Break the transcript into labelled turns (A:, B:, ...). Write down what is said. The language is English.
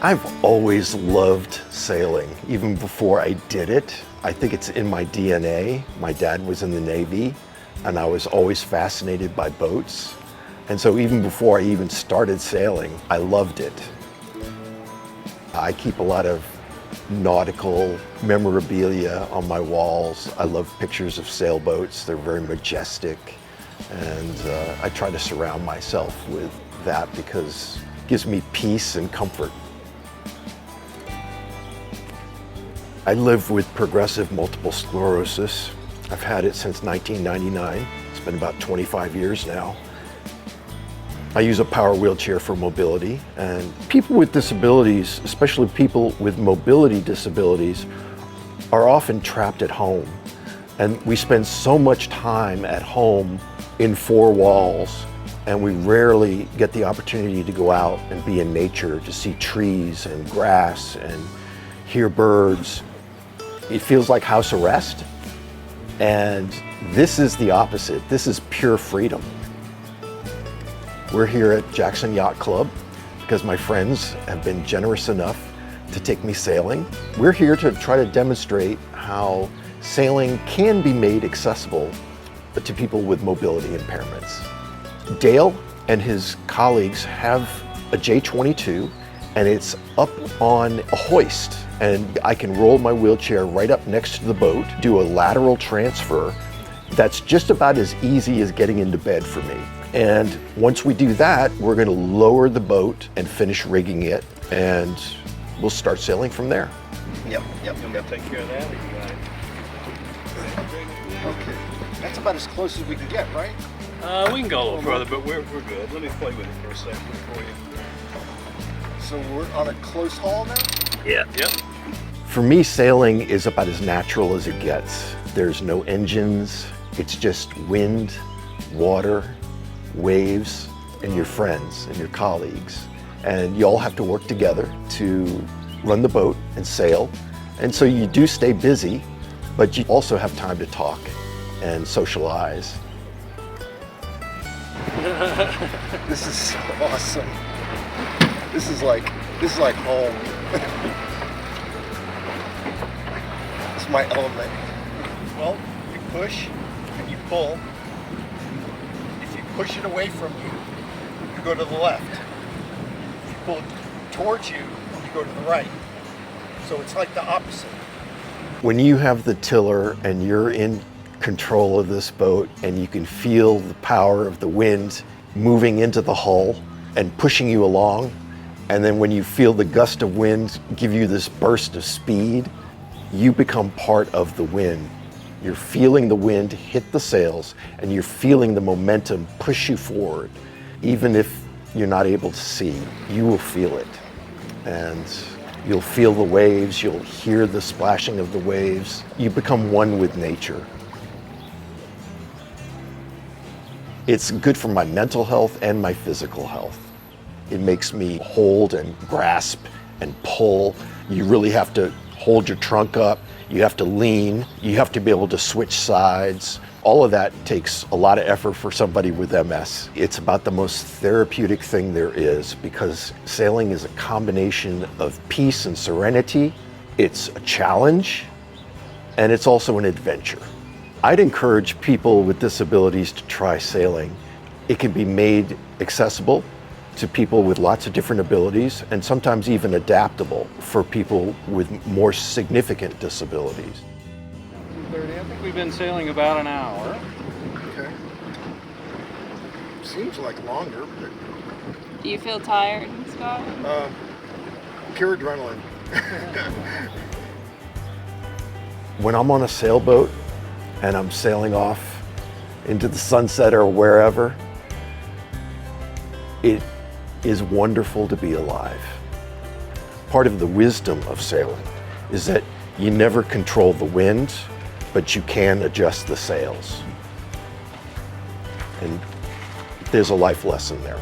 A: I've always loved sailing, even before I did it. I think it's in my DNA. My dad was in the Navy, and I was always fascinated by boats. And so even before I even started sailing, I loved it. I keep a lot of nautical memorabilia on my walls. I love pictures of sailboats. They're very majestic. And I try to surround myself with that because it gives me peace and comfort. I live with progressive multiple sclerosis. I've had it since 1999. It's been about 25 years now. I use a power wheelchair for mobility, and people with disabilities, especially people with mobility disabilities, are often trapped at home. And we spend so much time at home in four walls, and we rarely get the opportunity to go out and be in nature, to see trees and grass and hear birds. It feels like house arrest, and this is the opposite. This is pure freedom. We're here at Jackson Yacht Club because my friends have been generous enough to take me sailing. We're here to try to demonstrate how sailing can be made accessible to people with mobility impairments. Dale and his colleagues have a J22, and it's up on a hoist, and I can roll my wheelchair right up next to the boat, do a lateral transfer. That's just about as easy as getting into bed for me. And once we do that, we're going to lower the boat and finish rigging it, and we'll start sailing from there.
B: Yep.
C: Take care of that.
B: Okay, that's about as close as we can get, right?
C: We can go a little further, but we're good. Let me play with it for a second for you.
B: So we're on a close haul now?
C: Yeah. Yep.
A: For me, sailing is about as natural as it gets. There's no engines. It's just wind, water, waves, and your friends and your colleagues. And you all have to work together to run the boat and sail. And so you do stay busy, but you also have time to talk and socialize.
B: This is so awesome. This is like home. It's my element. Well, you push and you pull. If you push it away from you, you go to the left. If you pull it towards you, you go to the right. So it's like the opposite.
A: When you have the tiller and you're in control of this boat and you can feel the power of the wind moving into the hull and pushing you along, and then when you feel the gust of wind give you this burst of speed, you become part of the wind. You're feeling the wind hit the sails, and you're feeling the momentum push you forward. Even if you're not able to see, you will feel it. And you'll feel the waves, you'll hear the splashing of the waves. You become one with nature. It's good for my mental health and my physical health. It makes me hold and grasp and pull. You really have to hold your trunk up. You have to lean. You have to be able to switch sides. All of that takes a lot of effort for somebody with MS. It's about the most therapeutic thing there is because sailing is a combination of peace and serenity. It's a challenge, and it's also an adventure. I'd encourage people with disabilities to try sailing. It can be made accessible to people with lots of different abilities, and sometimes even adaptable for people with more significant disabilities.
C: 2:30. I think we've been sailing about an hour.
B: Okay. Seems like longer, but
D: Do you feel tired, Scott?
B: pure adrenaline.
A: When I'm on a sailboat and I'm sailing off into the sunset or wherever, it is wonderful to be alive. Part of the wisdom of sailing is that you never control the wind, but you can adjust the sails. And there's a life lesson there.